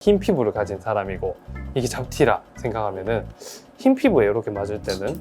흰 피부를 가진 사람이고 이게 잡티라 생각하면은 흰 피부에 이렇게 맞을 때는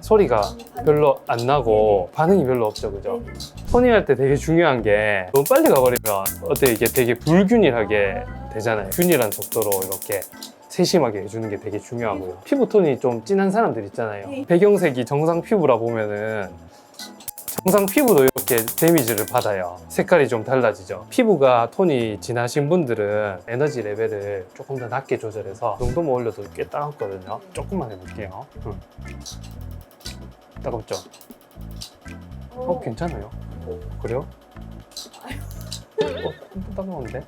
소리가 별로 안 나고 반응이 별로 없죠, 그죠? 토닝할 때 되게 중요한 게 너무 빨리 가버리면 어때 이게 되게 불균일하게 되잖아요. 균일한 속도로 이렇게 세심하게 해주는 게 되게 중요하고요. 피부 톤이 좀 진한 사람들 있잖아요. 배경색이 정상 피부라 보면은 정상 피부도 이렇게 데미지를 받아요. 색깔이 좀 달라지죠. 피부가 톤이 진하신 분들은 에너지 레벨을 조금 더 낮게 조절해서 이 정도만 올려도 꽤 따갑거든요. 조금만 해볼게요. 따갑죠? 괜찮아요. 그래요? 따가운데?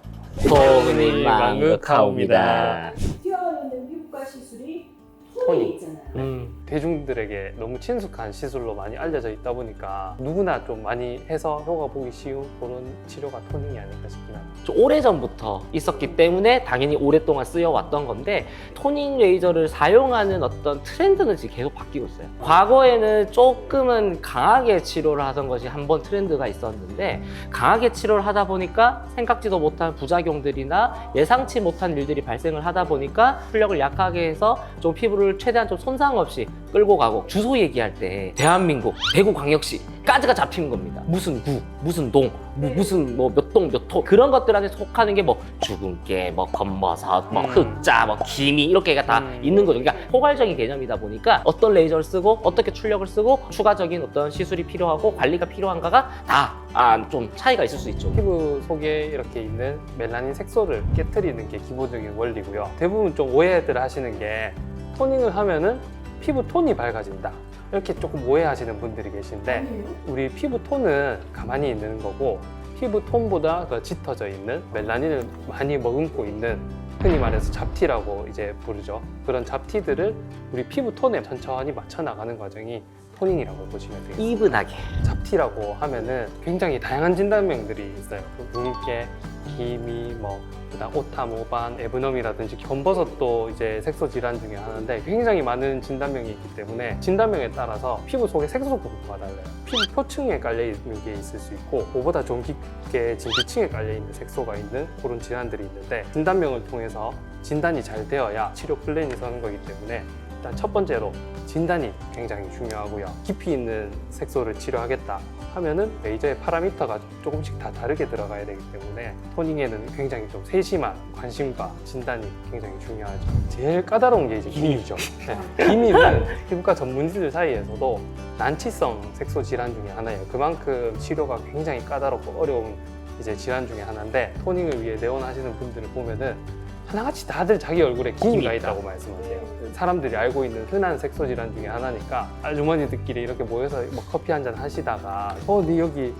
토닝 망극하옵니다. 튀어나오는 피부과 시술이 토닝. 토닝 있잖아요. 대중들에게 너무 친숙한 시술로 많이 알려져 있다 보니까 누구나 좀 많이 해서 효과 보기 쉬운 그런 치료가 토닝이 아닐까 싶긴 합니다. 좀 오래전부터 있었기 때문에 당연히 오랫동안 쓰여왔던 건데 토닝 레이저를 사용하는 어떤 트렌드는 지금 계속 바뀌고 있어요. 과거에는 조금은 강하게 치료를 하던 것이 한번 트렌드가 있었는데 강하게 치료를 하다 보니까 생각지도 못한 부작용들이나 예상치 못한 일들이 발생을 하다 보니까 출력을 약하게 해서 좀 피부를 최대한 좀 손상 없이 끌고 가고 주소 얘기할 때 대한민국 대구광역시까지가 잡히는 겁니다. 무슨 구, 무슨 동, 무슨 뭐 몇 동, 몇 호 그런 것들 안에 속하는 게 뭐 주근깨, 뭐 검버섯, 뭐 흑자, 뭐 기미 이렇게가 다 있는 거죠. 그러니까 포괄적인 개념이다 보니까 어떤 레이저를 쓰고 어떻게 출력을 쓰고 추가적인 어떤 시술이 필요하고 관리가 필요한가가 다 좀 차이가 있을 수 있죠. 피부 속에 이렇게 있는 멜라닌 색소를 깨트리는 게 기본적인 원리고요. 대부분 좀 오해들 하시는 게 토닝을 하면은 피부 톤이 밝아진다. 이렇게 조금 오해하시는 분들이 계신데 우리 피부 톤은 가만히 있는 거고 피부 톤보다 더 짙어져 있는 멜라닌을 많이 머금고 있는 흔히 말해서 잡티라고 이제 부르죠. 그런 잡티들을 우리 피부 톤에 천천히 맞춰 나가는 과정이 토닝이라고 보시면 되겠습니다. 이분하게 잡티라고 하면은 굉장히 다양한 진단명들이 있어요. 붉게, 기미, 그다음 오타, 모반, 에브넘이라든지 검버섯도 이제 색소 질환 중에 하나인데 굉장히 많은 진단명이 있기 때문에 진단명에 따라서 피부 속의 색소 분포가 달라요. 피부 표층에 깔려 있는 게 있을 수 있고 그보다 좀 깊게 진피층에 깔려 있는 색소가 있는 그런 질환들이 있는데 진단명을 통해서 진단이 잘 되어야 치료 플랜이 서는 거기 때문에 일단 첫 번째로 진단이 굉장히 중요하고요. 깊이 있는 색소를 치료하겠다 하면은 레이저의 파라미터가 조금씩 다 다르게 들어가야 되기 때문에 토닝에는 굉장히 좀 세심한 관심과 진단이 굉장히 중요하죠. 제일 까다로운 게 이제 기미죠. 네. 기미는 피부과 전문의들 사이에서도 난치성 색소 질환 중에 하나예요. 그만큼 치료가 굉장히 까다롭고 어려운 이제 질환 중에 하나인데 토닝을 위해 내원하시는 분들을 보면은 하나같이 다들 자기 얼굴에 기미가 있다고 말씀하세요. 사람들이 알고 있는 흔한 색소 질환 중에 하나니까 아주머니들끼리 이렇게 모여서 뭐 커피 한잔 하시다가 네 여기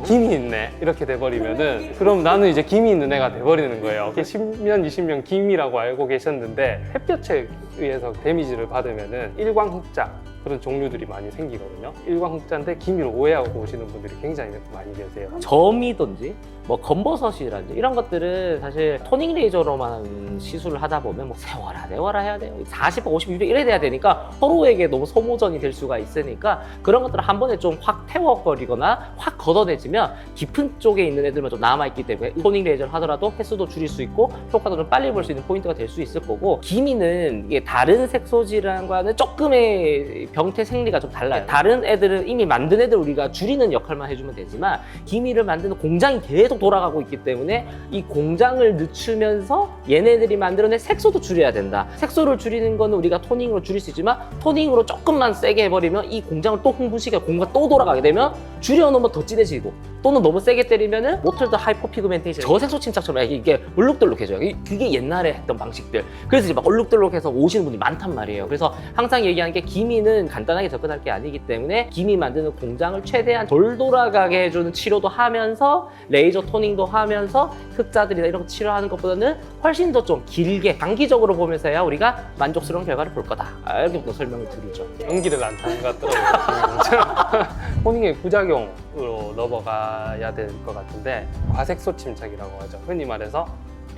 김이 있네 이렇게 돼버리면은 그럼 나는 이제 김이 있는 애가 돼버리는 거예요. 10년, 20년 김이라고 알고 계셨는데 햇볕에 의해서 데미지를 받으면은 일광흑자 그런 종류들이 많이 생기거든요. 일광흑자인데 기미를 오해하고 오시는 분들이 굉장히 많이 계세요. 점이든지 뭐 검버섯이라든지 이런 것들은 사실 토닝 레이저로만 시술을 하다 보면 뭐 세워라 내워라 해야 돼요. 40, 50, 200 이래 돼야 되니까 서로에게 너무 소모전이 될 수가 있으니까 그런 것들을 한 번에 좀 확 태워버리거나 확 걷어내지면 깊은 쪽에 있는 애들만 좀 남아있기 때문에 토닝 레이저를 하더라도 횟수도 줄일 수 있고 효과도 좀 빨리 볼 수 있는 포인트가 될 수 있을 거고 기미는 이게 다른 색소 질환과는 조금의 병태 생리가 좀 달라요. 다른 애들은 이미 만든 애들 우리가 줄이는 역할만 해주면 되지만 기미를 만드는 공장이 계속 돌아가고 있기 때문에 이 공장을 늦추면서 얘네들이 만들어낸 색소도 줄여야 된다. 색소를 줄이는 거는 우리가 토닝으로 줄일 수 있지만 토닝으로 조금만 세게 해버리면 이 공장을 또 흥분시켜 공부가 또 돌아가게 되면 줄여놓으면 더 진해지고 또는 너무 세게 때리면은 모털드 하이퍼피그멘테이션 저색소 침착처럼 이게 얼룩덜룩해져요. 그게 옛날에 했던 방식들. 그래서 이제 막 얼룩덜룩해서 오시는 분들이 많단 말이에요. 그래서 항상 얘기하는 게 기미는 간단하게 접근할 게 아니기 때문에 기미 만드는 공장을 최대한 덜 돌아가게 해주는 치료도 하면서 레이저 토닝도 하면서 흑자들이나 이런 거 치료하는 것보다는 훨씬 더 좀 길게 장기적으로 보면서 해야 우리가 만족스러운 결과를 볼 거다. 이렇게 또 설명을 드리죠. 연기를 안 타는 것 같더라고요. 토닝의 부작용으로 넘어가야 될 것 같은데 과색소 침착이라고 하죠. 흔히 말해서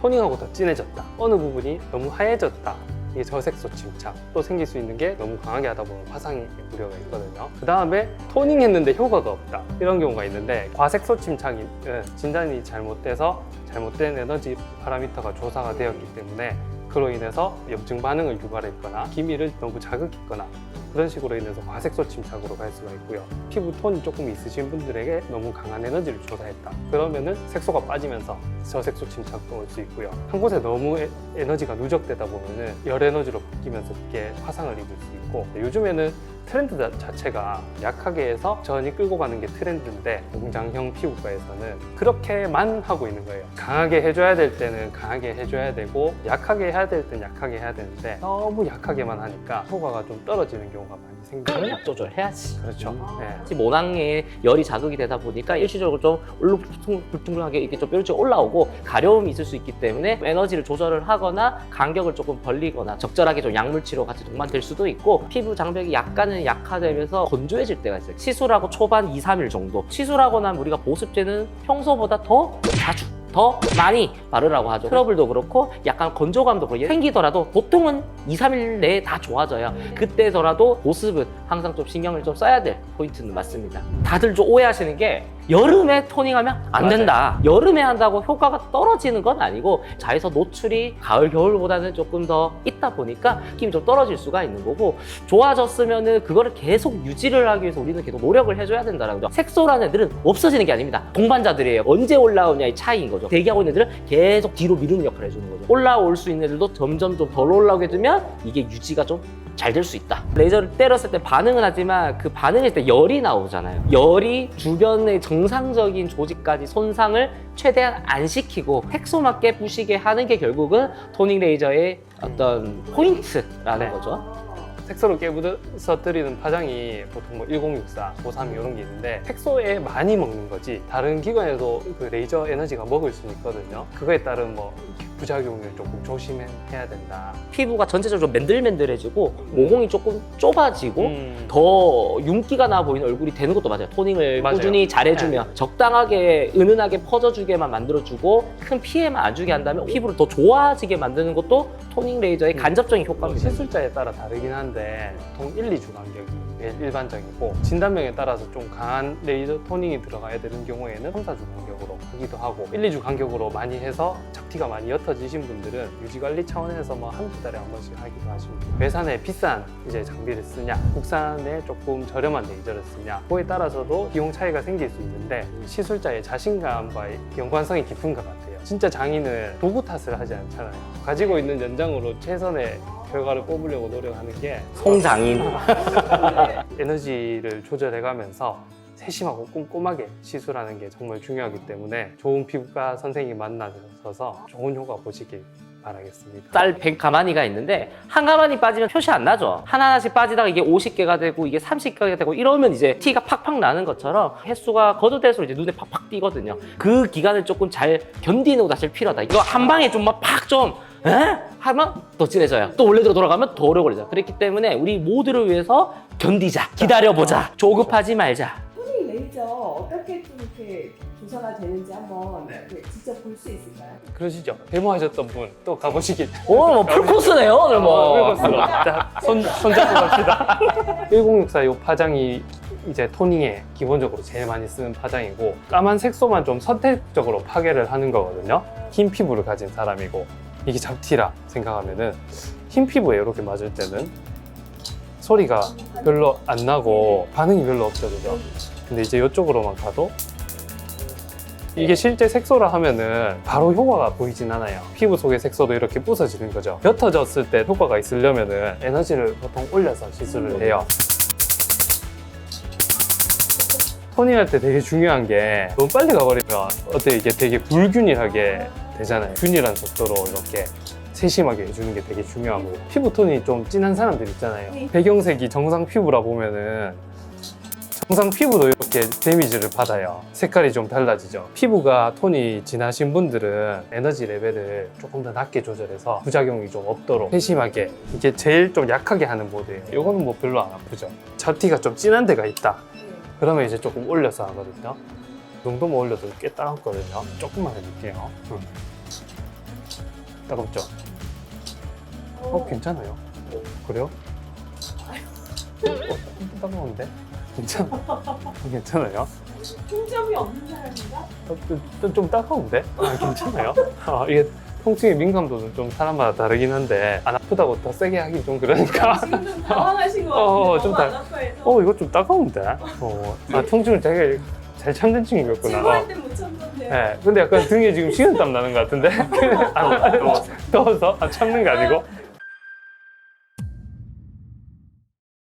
토닝하고 더 진해졌다. 어느 부분이 너무 하얘졌다. 이게 저색소 침착. 또 생길 수 있는 게 너무 강하게 하다 보면 화상의 우려가 있거든요. 그 다음에 토닝했는데 효과가 없다. 이런 경우가 있는데 과색소 침착은 진단이 잘못돼서 잘못된 에너지 파라미터가 조사가 되었기 때문에 그로 인해서 염증 반응을 유발했거나 기미를 너무 자극했거나 그런 식으로 인해서 과색소 침착으로 갈 수가 있고요. 피부 톤이 조금 있으신 분들에게 너무 강한 에너지를 조사했다. 그러면은 색소가 빠지면서 저색소 침착도 올 수 있고요. 한 곳에 너무 에너지가 누적되다 보면은 열 에너지로 바뀌면서 그게 화상을 입을 수 있고, 요즘에는 트렌드 자체가 약하게 해서 전이 끌고 가는 게 트렌드인데 공장형 피부과에서는 그렇게만 하고 있는 거예요. 강하게 해줘야 될 때는 강하게 해줘야 되고 약하게 해야 될 때는 약하게 해야 되는데 너무 약하게만 하니까 효과가 좀 떨어지는 경우가 많이 생겨요. 약 조절해야지. 그렇죠. 네. 모낭에 열이 자극이 되다 보니까 일시적으로 좀 울퉁불퉁하게 이렇게 좀 뾰루지 올라오고 가려움이 있을 수 있기 때문에 에너지를 조절을 하거나 간격을 조금 벌리거나 적절하게 좀 약물 치료 같이 동반될 수도 있고, 피부 장벽이 약간은 약화되면서 건조해질 때가 있어요. 시술하고 초반 2, 3일 정도. 시술하고 나면 우리가 보습제는 평소보다 더 자주 더 많이 바르라고 하죠. 스크러블도 그렇고 약간 건조감도 그렇고 생기더라도 보통은 2, 3일 내에 다 좋아져요. 그때더라도 보습은 항상 좀 신경을 좀 써야 될 포인트는 맞습니다. 다들 좀 오해하시는 게 여름에 토닝하면 안 된다. 여름에 한다고 효과가 떨어지는 건 아니고 자외선 노출이 가을, 겨울보다는 조금 더 있다 보니까 느낌이 좀 떨어질 수가 있는 거고, 좋아졌으면은 그거를 계속 유지를 하기 위해서 우리는 계속 노력을 해줘야 된다는 거죠. 색소라는 애들은 없어지는 게 아닙니다. 동반자들이에요. 언제 올라오냐의 차이인 거죠. 대기하고 있는 애들은 계속 뒤로 미루는 역할을 해주는 거죠. 올라올 수 있는 애들도 점점 좀 덜 올라오게 되면 이게 유지가 좀 잘 될 수 있다. 레이저를 때렸을 때 반응은 하지만 그 반응일 때 열이 나오잖아요. 열이 주변의 정상적인 조직까지 손상을 최대한 안 시키고 색소맞게 부시게 하는 게 결국은 토닝 레이저의 어떤 포인트라는 거죠. 색소를 깨부숴서 드리는 파장이 보통 뭐 1064, 532 이런 게 있는데 색소에 많이 먹는 거지 다른 기관에도 그 레이저 에너지가 먹을 수는 있거든요. 그거에 따른 뭐 부작용을 조금 조심해야 된다. 피부가 전체적으로 맨들맨들해지고 모공이 조금 좁아지고 더 윤기가 나 보이는 얼굴이 되는 것도 맞아요. 토닝을 맞아요. 꾸준히 잘해주면 적당하게 은은하게 퍼져주게만 만들어주고 큰 피해만 안 주게 한다면 피부를 더 좋아지게 만드는 것도 토닝 레이저의 간접적인 효과입니다. 시술자에 따라 다르긴 한데 보통 1, 2주 간격이 제일 일반적이고, 진단명에 따라서 좀 강한 레이저 토닝이 들어가야 되는 경우에는 3, 4주 간격으로 하기도 하고, 1, 2주 간격으로 많이 해서 잡티가 많이 옅어지신 분들은 유지관리 차원에서 뭐 한두 달에 한 번씩 하기도 하십니다. 외산에 비싼 이제 장비를 쓰냐, 국산에 조금 저렴한 레이저를 쓰냐, 그거에 따라서도 비용 차이가 생길 수 있는데 시술자의 자신감과의 연관성이 깊은 것 같아요. 진짜 장인은 도구 탓을 하지 않잖아요. 가지고 있는 연장으로 최선의 결과를 뽑으려고 노력하는 게 송장인. 에너지를 조절해가면서 세심하고 꼼꼼하게 시술하는 게 정말 중요하기 때문에 좋은 피부과 선생님이 만나셔서 좋은 효과 보시길 바라겠습니다. 쌀 100가마니가 있는데 한 가마니 빠지면 표시 안 나죠. 하나하나씩 빠지다가 이게 50개가 되고 이게 30개가 되고 이러면 이제 티가 팍팍 나는 것처럼 횟수가 거듭될수록 이제 눈에 팍팍 띄거든요. 그 기간을 조금 잘 견디는 것도 사실 필요하다. 이거 한 방에 좀 막 팍 좀 하면 더 진해져요. 또 원래대로 돌아가면 더 오래 걸리죠. 그렇기 때문에 우리 모두를 위해서 견디자, 기다려보자, 조급하지 말자. 토닝 레이저 어떻게 좀 이렇게 조사가 되는지 한번 이렇게 직접 볼 수 있을까요? 그러시죠? 데모하셨던 분 또 가보시길. 오늘 뭐 풀코스네요, 오늘 뭐. 자, 손잡고 갑시다. 1064 이 파장이 이제 토닝에 기본적으로 제일 많이 쓰는 파장이고, 까만 색소만 좀 선택적으로 파괴를 하는 거거든요. 흰 피부를 가진 사람이고 이게 잡티라 생각하면은 흰 피부에 이렇게 맞을 때는 소리가 별로 안 나고 반응이 별로 없죠, 그죠? 근데 이제 이쪽으로만 가도 이게 실제 색소라 하면은 바로 효과가 보이진 않아요. 피부 속의 색소도 이렇게 부서지는 거죠. 옅어졌을 때 효과가 있으려면은 에너지를 보통 올려서 시술을 해요. 토닝할 때 되게 중요한 게 너무 빨리 가버리면 어때 이게 되게 불균일하게 되잖아요. 균일한 속도로 이렇게 세심하게 해주는 게 되게 중요하고, 피부 톤이 좀 진한 사람들 있잖아요. 배경색이 정상 피부라 보면은 정상 피부도 이렇게 데미지를 받아요. 색깔이 좀 달라지죠. 피부가 톤이 진하신 분들은 에너지 레벨을 조금 더 낮게 조절해서 부작용이 좀 없도록 세심하게, 이게 제일 좀 약하게 하는 모드예요. 이거는 뭐 별로 안 아프죠. 잡티가 좀 진한 데가 있다 그러면 이제 조금 올려서 하거든요. 이 정도만 올려도 꽤 따갑거든요. 조금만 해줄게요. 따갑죠? 괜찮아요? 그래요? 좀 따가운데? 괜찮아요? 통증이 없는 사람인가? 좀 따가운데? 괜찮아요? 이게 통증의 민감도는 좀 사람마다 다르긴 한데 안 아프다고 더 세게 하긴 좀 그러니까 지금 좀 당황하신 것 같은데 좀 너무 안 아파해서 이거 좀 따가운데? 통증을 되게 잘 참는 친구였구나. 제거할 때 못 참던데 네, 근데 약간 등에 지금 식은땀 나는 것 같은데? 더워서? 참는 게 아니고?